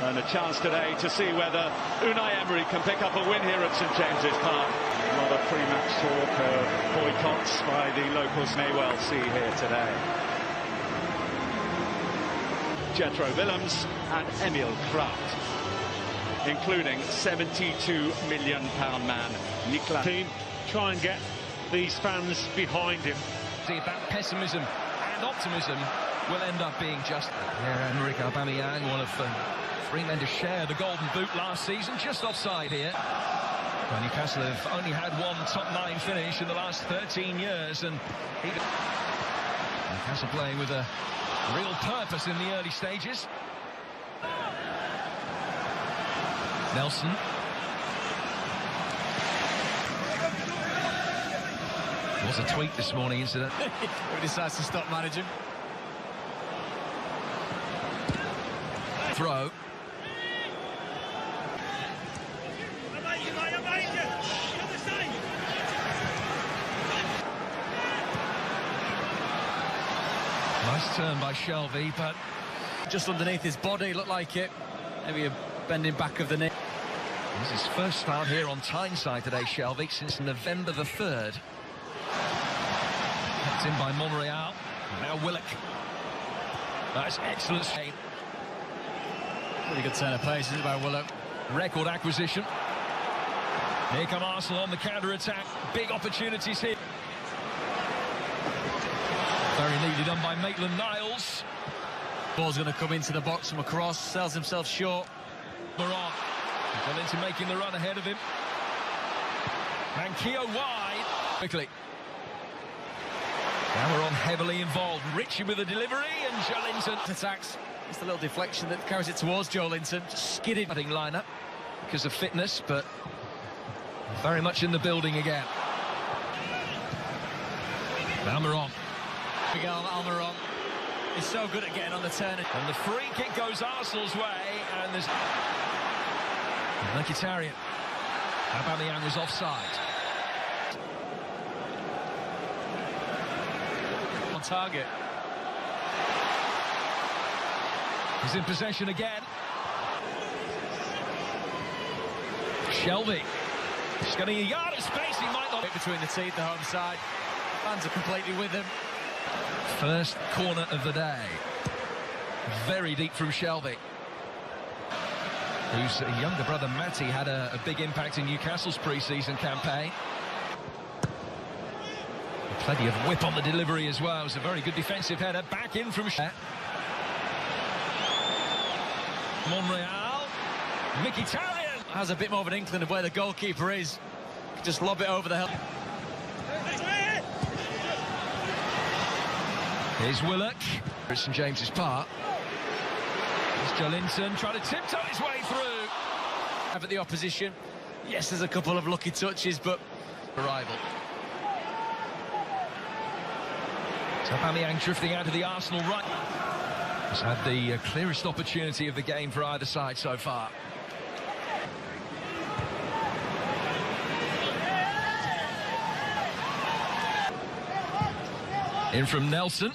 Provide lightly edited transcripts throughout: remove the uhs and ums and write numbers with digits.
And a chance today to see whether Unai Emery can pick up a win here at St James's Park. A lot of pre-match talk of boycotts by the locals may well see here today. Jethro Willems and Emil Kraft, including £72 million man Niklas. Team try and get these fans behind him. See if that pessimism and optimism will end up being just. Yeah, Emerick Aubameyang, one of three men to share the golden boot last season, just offside here. Well, Newcastle have only had one top 9 finish in the last 13 years, and Newcastle playing with a real purpose in the early stages. Nelson. There was a tweet this morning, incident. He decides to stop managing. Throw. Nice turn by Shelvey, but just underneath his body, looked like it. Maybe a bending back of the knee. This is his first foul here on Tyneside today, Shelvey, since November the 3rd. Kept in by Monreal. Now Willock. That's excellent. Pretty good turn of pace, isn't it, by Willock? Record acquisition. Here come Arsenal on the counter-attack. Big opportunities here. Very neatly done by Maitland-Niles. Ball's going to come into the box from across. Sells himself short. Moran. Jolinton making the run ahead of him. Manquillo wide. Quickly. Now we're on heavily involved. Ritchie with the delivery and Jolinton Attacks. Just a little deflection that carries it towards Jolinton. Just skidded. Batting lineup because of fitness, but very much in the building again. Almiron. Miguel Almiron is so good at getting on the turn. And the free kick goes Arsenal's way, and there's Mkhitaryan. Aubameyang was offside. On target. He's in possession again. Shelvey. He's getting a yard of space, he might not. Between the teeth, the home side. Fans are completely with him. First corner of the day. Very deep from Shelvey, whose younger brother Matty had a big impact in Newcastle's pre-season campaign. Plenty of whip on the delivery as well. It was a very good defensive header. Back in from Monreal. Mkhitaryan Has a bit more of an inkling of where the goalkeeper is. Just lob it over the hill. Here's Willock. At St James's Park. Here's Jolinton trying to tiptoe his way through. At the opposition. Yes, there's a couple of lucky touches, but Arrival. So Aubameyang drifting out of the Arsenal right. Has had the clearest opportunity of the game for either side so far. In from Nelson.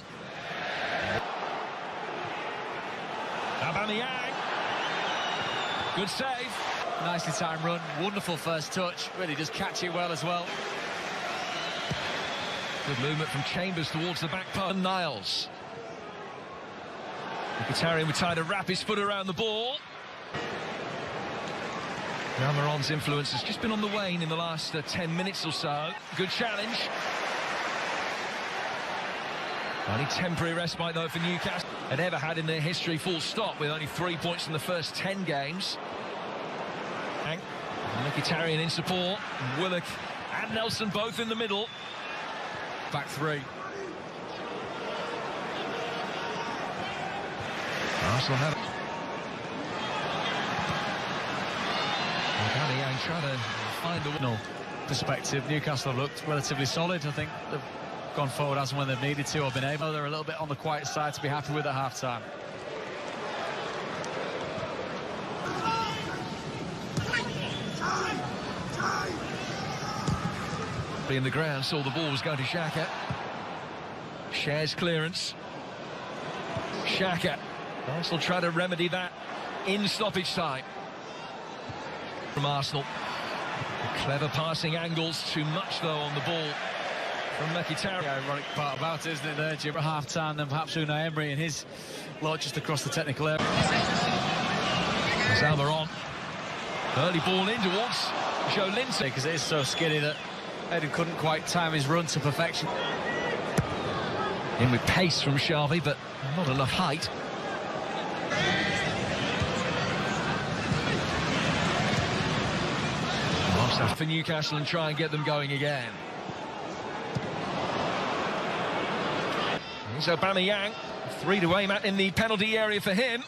Aubameyang. Good save. nicely timed run. Wonderful first touch. Really does catch it well as well. Good movement from Chambers towards the back part. Niles. Mkhitaryan was trying to wrap his foot around the ball. Almiron's influence has just been on the wane in the last 10 minutes or so. Good challenge. Only temporary respite, though, for Newcastle. Had ever had in their history, full stop, with only 3 points in the first 10 games. And Mkhitaryan in support. Willock and Nelson both in the middle. Back three. Arsenal have it. Aubameyang trying to find the No perspective. Newcastle have looked relatively solid. I think they've gone forward as and when they've needed to or been able. They're a little bit on the quiet side to be happy with at half-time. in the ground, saw the ball was going to Xhaka. Shares clearance. Xhaka. Arsenal try to remedy that in stoppage time. From Arsenal. Clever passing angles, too much though on the ball from Mkhitaryan. The ironic part about it, isn't it, there, Jim? At half-time, then perhaps Unai Emery and his lot just across the technical area. Almiron. Early ball in towards Joe Linton. Because it is so skinny that Eden couldn't quite time his run to perfection. In with pace from Xavi, but not enough height. For Newcastle and try and get them going again. Here's Aubameyang, 3 to aim at in the penalty area for him.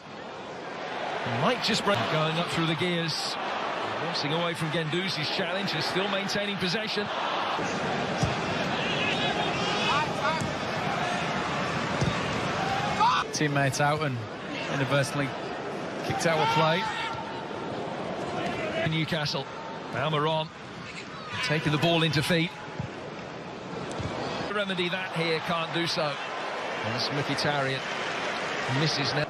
Might just break. Going up through the gears, racing away from Guendouzi's challenge and still maintaining possession. Teammates out and inadvertently kicked out of play. Newcastle. Almiron taking the ball into feet. Remedy that here, can't do so. And it's Mkhitaryan misses now.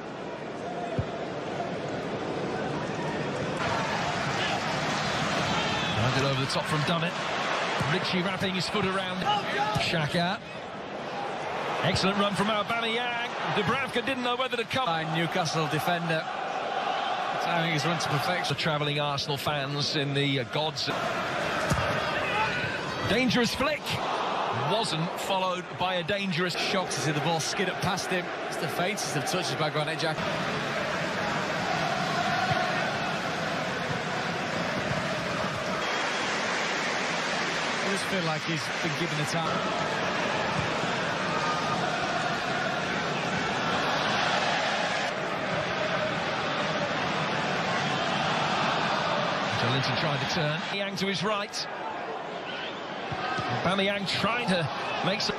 Handed over the top from Dummett. Ritchie wrapping his foot around Xhaka. Excellent run from Aubameyang. Dubravka didn't know whether to come. Newcastle defender. Timing his run to perfection. The travelling Arsenal fans in the gods. Dangerous flick. Wasn't followed by a dangerous shock to see the ball skid up past him. It's the faintest of touches by Granit Xhaka. I just feel like he's been given the time. Linton tried to turn. Aubameyang to his right. Aubameyang trying to make some.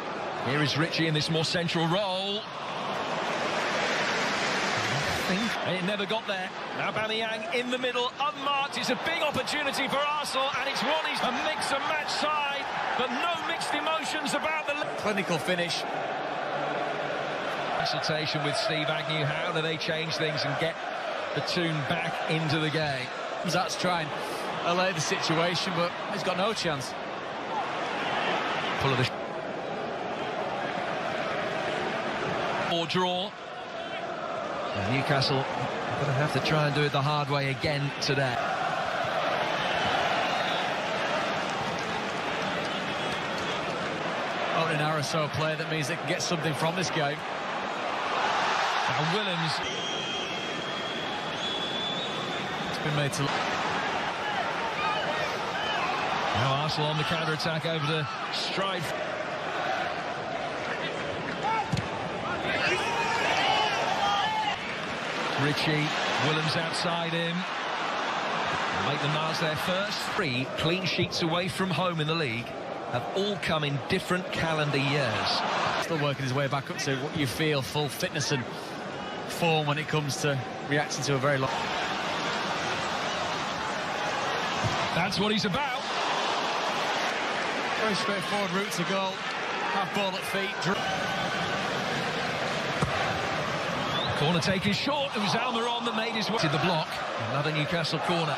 Here is Ritchie in this more central role. It never got there. Aubameyang in the middle, unmarked. It's a big opportunity for Arsenal, and it's one he's a mix and match side, but no mixed emotions about the clinical finish. Consultation with Steve Agnew. How do they change things and get the tune back into the game? That's trying to allay the situation, but he's got no chance. Pull of the or draw. And Newcastle are going to have to try and do it the hard way again today. Only an hour or so play, that means they can get something from this game. Now Williams. Been made to. Now Arsenal on the counter-attack over the stride. Ritchie, Williams outside him. Make the miles there first. 3 clean sheets away from home in the league have all come in different calendar years. Still working his way back up to what you feel full fitness and form when it comes to reacting to a very long. That's what he's about. Very straightforward route to goal. Half ball at feet. Corner taken short. It was Almiron that made his way to the block. Another Newcastle corner.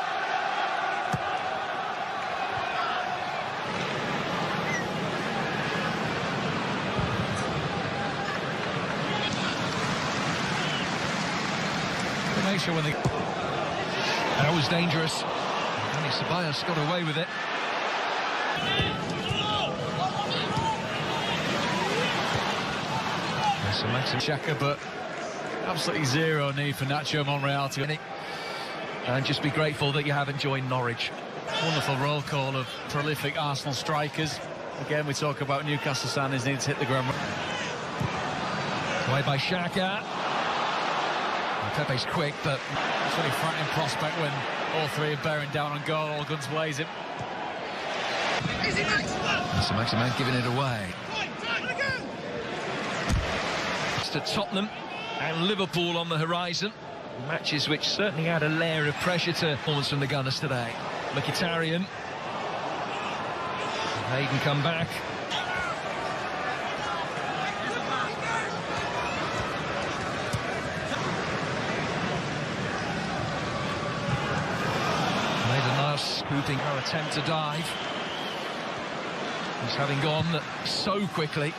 Make sure when they. That was dangerous. Ceballos got away with it. So Maxim Xhaka, but absolutely zero need for Nacho Monreal to. And just be grateful that you haven't joined Norwich. Wonderful roll call of prolific Arsenal strikers. Again, we talk about Newcastle standards need to hit the ground. Away by Xhaka. Pepe's quick, but it's a really frightening prospect when all 3 are bearing down on goal, all guns blazing. So Maximan giving it away. It's to Tottenham and Liverpool on the horizon. Matches which certainly add a layer of pressure to performance from the Gunners today. Mkhitaryan. Hayden come back. Hooting her attempt to dive. He's having gone so quickly.